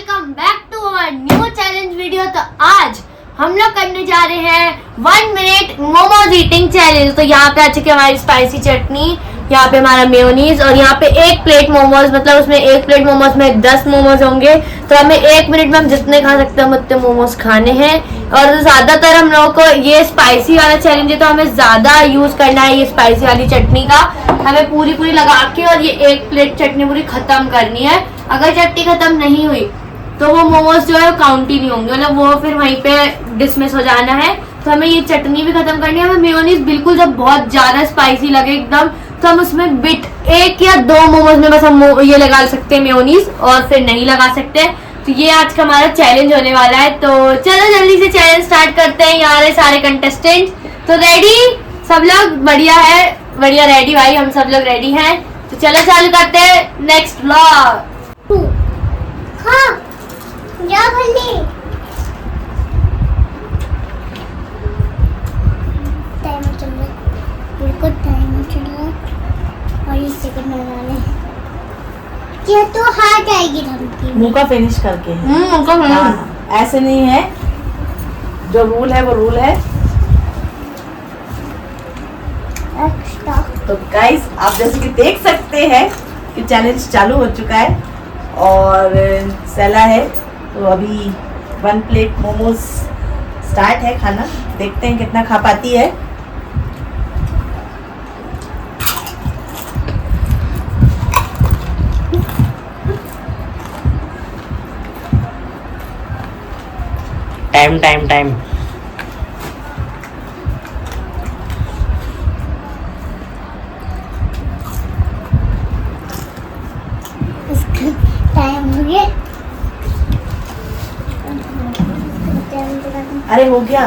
Welcome back to our new challenge video. तो आज हम लोग करने जा रहे हैं 1 मिनट मोमोज ईटिंग चैलेंज। तो यहाँ पे आ चुकी है हमारी स्पाइसी चटनी, यहाँ पे हमारा मेयोनीज और यहाँ पे एक प्लेट मोमोज, मतलब उसमें एक प्लेट मोमोज में 10 मोमोज होंगे। तो हमें 1 मिनट में हम जितने खा सकते हैं हम उतने मोमोज खाने हैं। और ज्यादातर हम लोगों को ये स्पाइसी वाला चैलेंज है तो हमें ज्यादा यूज करना है ये स्पाइसी वाली चटनी का। हमें पूरी लगा के और ये 1 प्लेट चटनी पूरी खत्म करनी है। अगर चटनी खत्म नहीं हुई तो वो मोमोज जो है वो काउंट ही नहीं होंगे, मतलब वो फिर वहीं पे डिसमिस हो जाना है। तो हमें ये चटनी भी खत्म करनी है। हमें मेयोनीज बिल्कुल जब बहुत ज्यादा स्पाइसी लगे एकदम तो हम उसमें बिट 1 या 2 मोमोज में बस हम ये लगा सकते हैं मेयोनीज, और फिर नहीं लगा सकते। तो ये आज का हमारा चैलेंज होने वाला है। तो चलो जल्दी से चैलेंज स्टार्ट करते हैं। यहाँ रहे सारे कंटेस्टेंट, तो रेडी सब लोग? बढ़िया है, बढ़िया रेडी भाई, हम सब लोग रेडी हैं। तो चलो चालू करते हैं नेक्स्ट व्लॉग। हाँ, जा भल्ली। टाइमर चल रहा है, बिल्कुल टाइमर चल रहा है और ये सेकंड होने वाले हैं। ये तो हार जाएगी धमकी। मुंह का फिनिश करके हाँ, ऐसे नहीं है, जो रूल है वो रूल है। एक्स्ट्रा तो गाइस आप जैसे कि देख सकते हैं कि चैलेंज चालू हो चुका है और सेला है। तो अभी 1 प्लेट मोमोज स्टार्ट है खाना, देखते हैं कितना खा पाती है। टाइम टाइम हो गया। अरे हो गया,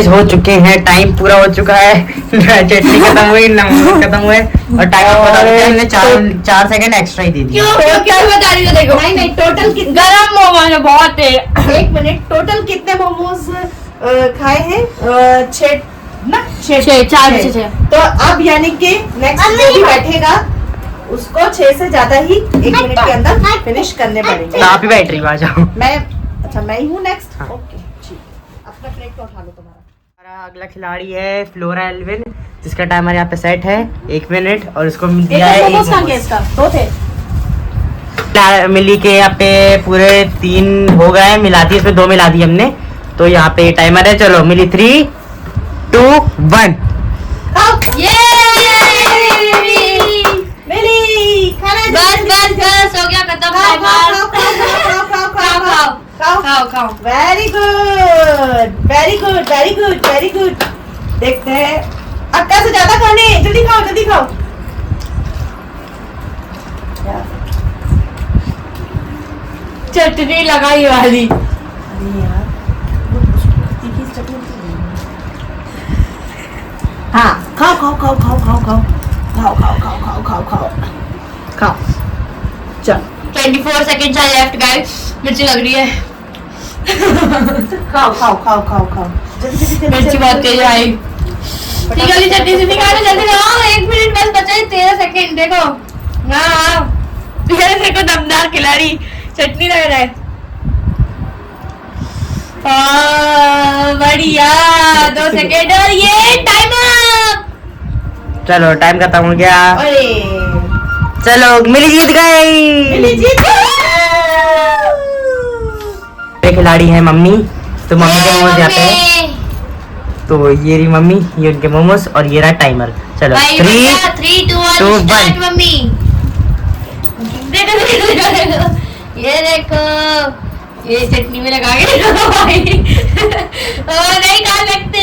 हो चुके हैं, टाइम पूरा हो चुका है। चटनी खत्म हुई, नमक खत्म हुए और टाइम बता दिया हमने 4 सेकंड एक्स्ट्रा ही दे दिया। क्यों क्या बता रही हो? देखो नहीं टोटल गरम मोमोज है बहुत है। 1 मिनट टोटल कितने मोमोज खाए हैं? 6 ना 6 तो अब यानी कि नेक्स्ट जो भी बैठेगा उसको 6 से ज्यादा ही 1 मिनट के अंदर फिनिश करने पड़ेंगे। आप ही बैठ रही हो, आ जाओ। मैं अच्छा मैं ही हूँ नेक्स्ट। हाँ। ओके ठीक, अपना प्लेट तो उठा लो तुम्हारा। हमारा अगला खिलाड़ी है फ्लोरा एल्विन, जिसका टाइमर यहाँ पे सेट है 1 मिनट और उसको मिल दिया है 1 मोमोज। दो थे मिली के यहाँ पे पूरे 3 हो गए, मिला दिए, इसमें 2 मिला दिए हमने। तो यहाँ पे टाइमर है, चलो मिली 3 2 1। मिली खाना बस हो गया खत्म। खाओ। Very good. देखते हैं अक्का से ज्यादा खाने, जल्दी खाओ। चटनी लगाई वाली। अरे यार तीखी चटनी। हाँ खाओ। चल 24 सेकंड्स आर लेफ्ट गाइस। मिर्ची लग रही है। खाओ। जल्दी मिर्ची बहुत तेज आई। ठीक है चटनी से निकालो जल्दी खाओ। 1 मिनट बस बचा है, 13 सेकंड। देखो हाँ देखो दमदार खिलाड़ी, चटनी लग रहा है। बढ़िया 2 सेकंड और ये टाइम अप। चलो टाइम खत्म हो गया। अरे चलो मिली जीत गई। मिली जीत ये खिलाड़ी है मम्मी, तो मम्मी के मोमोज यहाँ पे है। तो ये रही मम्मी, ये उनके मोमोज और ये रहा टाइमर। चलो 3 2 1 मम्मी देखो ये देखो, ये चटनी में लगा के देखो भाई। नहीं खा सकते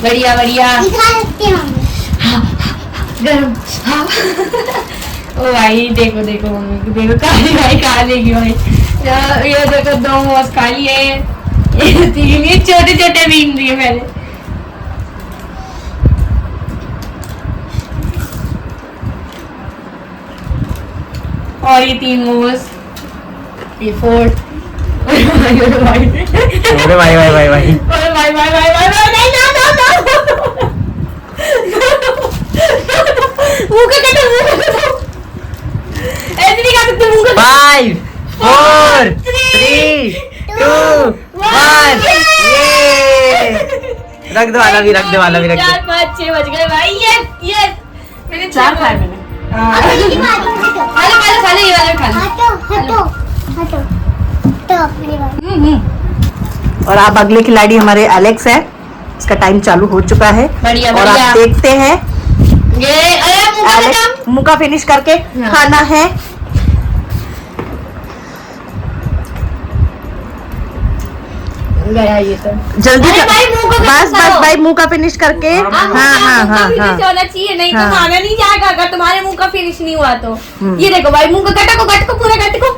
ये बढ़िया दिखा सकते हैं हम। गरम। ओ भाई देखो मम्मी को देखो, काली भाई खा लेगी भाई। ये देखो 2 मोमोज खा लिए, ये 3, ये छोटे बीन रही है पहले। और ये 3 मोमोज, ये 4। भाई भाई नहीं, रख दो वाला भी, रख दो वाला भी, रख 4 5 6 बज गए भाई। यस यस मैंने 4 खाए मैंने। मेरी बारी, हटो खा ले ये वाला खा ले। हटो हटो हटो तो मेरी बारी। और अब अगले खिलाड़ी हमारे एलेक्स है। इसका टाइम चालू हो चुका है बढ़िया और बढ़िया। आप देखते हैं ये अरे मुंह का एलेक्स मुंह का फिनिश करके हाँ। खाना है। गया ये तो। जल्दी अरे भाई, मुंह का बस finish बस करो। भाई मुंह का फिनिश करके। हाँ हाँ हाँ हाँ होना चाहिए नहीं तो हाँ। खाना नहीं जाएगा अगर तुम्हारे मुंह का फिनिश नहीं हुआ तो। हम्म। ये देखो भाई मुंह का गट को पूरा गट को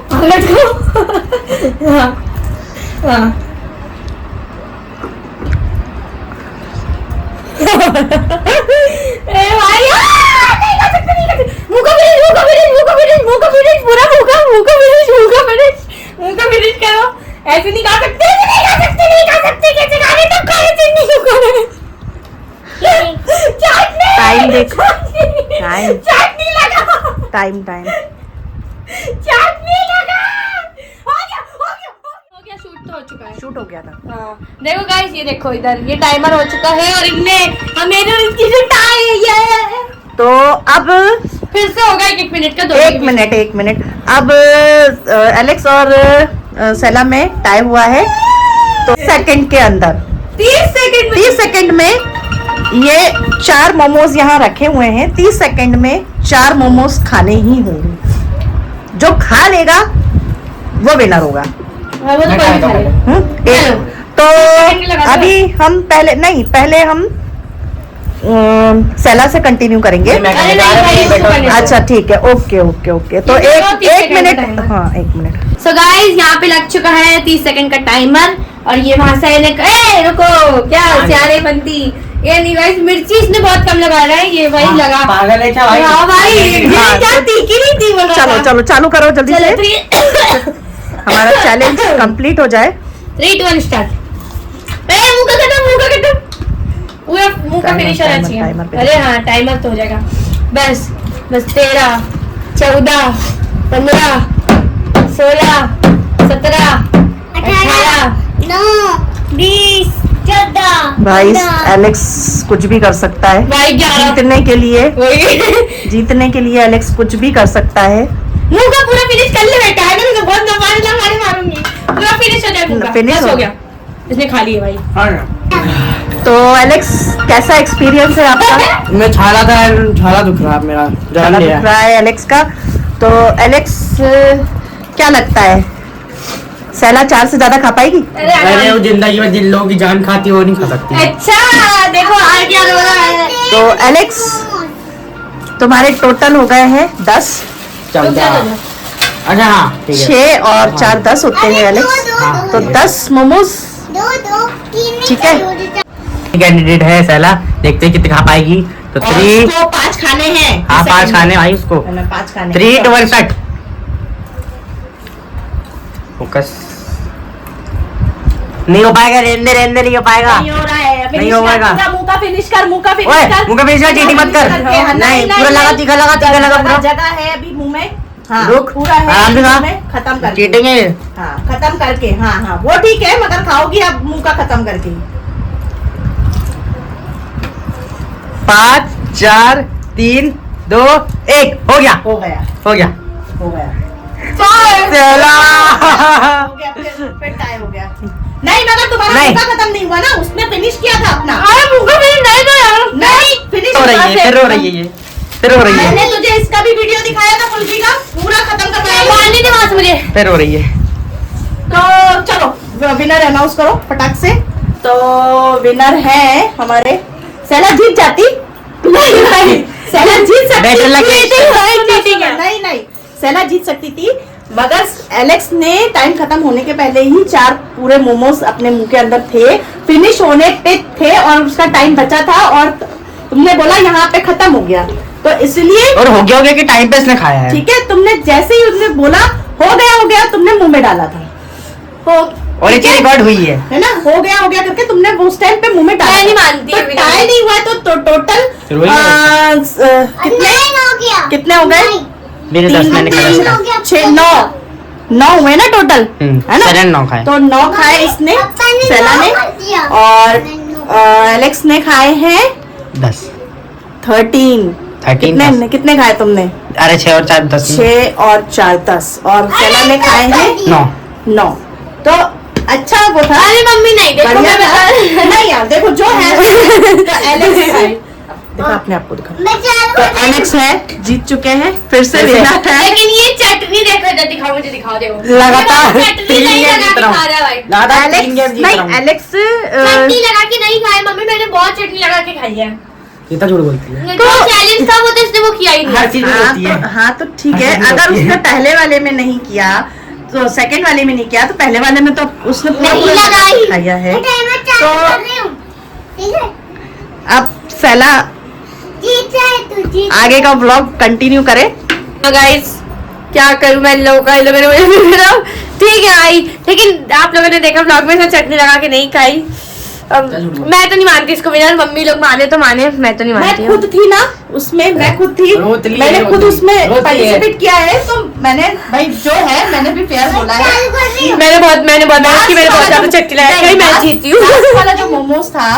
हाँ हाँ ए भाई नहीं कर सकते नहीं कर सकते। मुंह का फिनिश पूरा मुंह का फिनिश करो। ऐसे नहीं खा सकते कैसे खा रहे तो खाने नहीं खाने। चाटने टाइम देखो टाइम चाटनी लगा टाइम टाइम चाटनी लगा। हो गया शूट तो हो चुका है। शूट हो गया था। हाँ देखो गाइस ये देखो इधर ये टाइमर हो चुका है और इनने हमें इसकी जिताई है। तो अब फिर से होगा 1 मिनट का 2 एक मिनट अब एलेक्स और सेला में टाई हुआ है। तो सेकंड के अंदर 30 सेकंड में ये 4 मोमोज यहाँ रखे हुए हैं। 30 सेकंड में 4 मोमोज खाने ही होंगे। जो खा लेगा वो विनर होगा। वो तो कोई भी खा लेगा। एक तो अभी हम पहले हम सेला से कंटिन्यू करेंगे। अरे नहीं भाई, इसको करने दो। अच्छा ठीक है ओके ओके ओके। तो ये देखो, 30 एक सेकंड मिनट का timer। हाँ 1 मिनट। सो गाइस यहाँ पे लग चुका है 30 सेकंड का टाइमर और ये वहां से रुको क्या सियारे बनती ये नहीं गाइस मिर्ची इसने बहुत कम लगा रहा है ये वही लगा। पागल है क्या भाई? हाँ भाई ये हाँ, क्या तीखी नहीं थी बोल रहा चलो था। चलो चालू करो जल्दी चलो से 3 हमारा चैलेंज कंप्लीट हो जाए। 3 2 1 स्टार्ट। मुंह का खत्म पूरा मुंह का Timer, फिनिश होना timer, चाहिए। timer पे। अरे हाँ टाइमर तो हो जाएगा। बस 13 14 15 16 17 18 9 20 14 भाई 15। एलेक्स कुछ भी कर सकता है। भाई 11 जीतने के लिए वही जीतने के लिए एलेक्स कुछ भी कर सकता है। मुंह का पूरा फिनिश कर ले बेटा है मैं तो बहुत लंबारे मारूंगी पूरा फिनिश हो जाए मुंह का। Finish बस हो हो गया इसने खा लिया भाई। तो एलेक्स कैसा एक्सपीरियंस है आपका? मैं छाला दुख रहा है मेरा खाना जान दिख लिया। रहा है एलेक्स का। तो एलेक्स क्या लगता है सेला 4 से ज्यादा खा पाएगी? अरे वो जिंदगी में जिन लोगों की जान खाती है वो नहीं खा सकती। अच्छा देखो आ क्या हो रहा है। तो एलेक्स तुम्हारे टोटल हो गए हैं 10। चल जा। अच्छा हाँ ठीक है। 6 और 4 10 होते हैं एलेक्स। तो 10 मोमोज 2 3 ठीक है। कैंडिडेट है सेला, देखते हैं कितने खा पाएगी। तो 3 5 खाने हैं। हाँ 5 खाने भाई उसको। 5 खाने 3 2 1 स्टार्ट। फोकस नहीं हो पाएगा। रहने नहीं हो पाएगा। नहीं हो रहा है। नहीं हो पाएगा। मुंह का फिनिश कर मुंह का ओए फिनिश कर। मुंह का फिनिश कर, चीटिंग मत कर। नहीं पूरा लगा तीखा लगा पूरा। जगह है अभी मुंह में। हाँ रुक, पूरा है आराम से मुंह खा। में, खत्म कर चीटिंग है। हाँ खत्म करके। हाँ हाँ वो ठीक है मगर खाओगी अब मुंह का खत्म करके। 5 4 3 2 1 हो गया हो गया हो गया हो गया सेला। हो गया फिर टाइम हो गया। नहीं मगर तुम्हारा नहीं। मुंह का खत्म नहीं हुआ ना। उसने फिनिश किया था अपना। मुंह का फिनिश नहीं था यार। नहीं फिनिश हो रही है फिर हो रही है ये फिर हो रही है मैंने तुझे इसका भी वीडियो दिखाया था कुल्फी का पूरा खत्म करवाया। मारने दे वहां से मुझे। फिर हो रही है। तो चलो विनर अनाउंस करो फटाक से। तो विनर है हमारे सेला जीत जाती। नहीं सेला जीत सकती Better luck थी। next time. चीटिंग है। नहीं सेला जीत सकती थी मगर एलेक्स ने टाइम खत्म होने के पहले ही 4 पूरे मोमोज अपने मुंह के अंदर थे। फिनिश होने पे थे और उसका टाइम बचा था और तुमने बोला यहाँ पे खत्म हो गया तो इसलिए और हो गया कि टाइम पे इसने खाया है। ठीक है। तुमने जैसे ही उसने बोला हो गया तुमने मुंह में डाला था। हो और ये ठीक है? रिकॉर्ड हुई है ना हो गया करके तुमने उस टाइम पे मुंह में डाला। मैं नहीं मानती तो अभी टाई नहीं हुआ तो टोटल फिर वही कितने 9 हो गया। कितने हो गए? मेरे 10 मैंने खाया 3 इसका। 6 9 हुए ना टोटल है ना। 7 9 खाए। तो 9 खाए इसने पापा ने सेला 9 ने कर दिया। और मैंने 9 एलेक्स ने खाए हैं 10 13। 13 कितने खाए तुमने? अरे 6 और 4 10 6 और 4 10। और सेला ने खाए हैं 9। तो अच्छा वो था। अरे मम्मी नहीं देखो बढ़िया मैं था। बता नहीं यार देखो जो है तो एलेक्स है। देखो अपने आप को दिखा। मैं चार तो एलेक्स है, जीत चुके हैं। फिर से विनर है। लेकिन ये चटनी देखो इधर दिखाओ, मुझे दिखा दे लगातार चटनी 3 नहीं गेम लगा जीत के रहा खा हूँ। रहा है भाई। लगातार 3 गेम जीत रहा नहीं हूँ। एलेक्स चटनी लगा के नहीं खाया मम्मी, मैंने बहुत चटनी लगा के खाई है। ये तो झूठ बोलती है। तो चैलेंज था वो, तो इसने वो किया ही नहीं। हर चीज में होती है। हाँ तो ठीक है। हर चीज़ अगर होती है। उसने पहले वाले में नहीं किया तो सेकंड वाले में नहीं किया, तो पहले वाले में तो उसने पूरा नहीं पूरा लगाई। खाया है। मैं चालू तो- कर रही हूँ, ठीक है? अब सेला जीत जाए तू, जीत। आगे का ब्लॉग कंटिन्यू करे। गाइस क्या करूं मैं, लोगों का इन लोगों ने मुझे ठीक है आई, लेकिन आप लोगों ने देखा ब्लॉग में इसने चटनी लगा के नहीं खाई। मैं तो नहीं मानती इसको विनर, मम्मी लोग माने तो माने, मैं तो नहीं मानती मैं हूँ। खुद थी ना उसमें, मैं खुद थी, रोतली मैंने है, खुद रोतली। उसमें रोतली है। पार्टिसिपेट किया है। तो मैंने भाई जो है मैंने भी फेयर बोला है। चालू कर रही हूँ। मैंने बहुत मेहनत की, मैंने बहुत ज्यादा चटनी लगा के मैं जीती हूँ। लास्ट वाला जो मोमोज था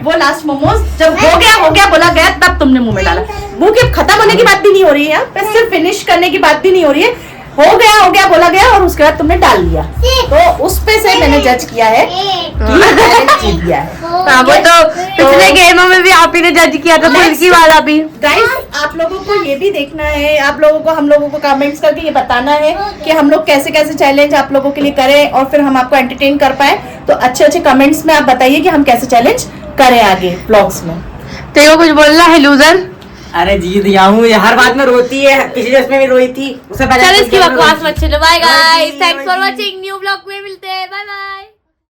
वो लास्ट मोमोज जब हो गया बोला गया तब तुमने मुंह में डाला। मुंह के खत्म होने की बात भी नहीं हो रही है यहाँ पे, सिर्फ फिनिश करने की बात भी नहीं हो रही है। हो गया बोला गया और उसके बाद तुमने डाल लिया। तो उस पे से मैंने जज किया है कि मैंने जीत गया है। हाँ वो तो पिछले गेमों में भी आप ही ने जज किया था, तो इसकी बात अभी। गाइस आप लोगों को ये भी देखना है, आप लोगों को हम लोगों को कमेंट्स करके ये बताना है कि हम लोग कैसे कैसे चैलेंज आप लोगों के लिए करें और फिर हम आपको एंटरटेन कर पाए। तो अच्छे अच्छे कमेंट्स में आप बताइए कि हम कैसे चैलेंज करें आगे व्लॉग्स में। तेरे को कुछ बोलना है लूजर? अरे जीत गया हूँ, ये हर बात में रोती है, पिछले उसमें भी रोई थी, उससे पहले चल इसकी गेम में बकवास रोई मत थी। चलो। बाय गाइस, रोती, थैंक्स फॉर रोती। वाचिंग, न्यू ब्लॉग में मिलते हैं, बाय बाय।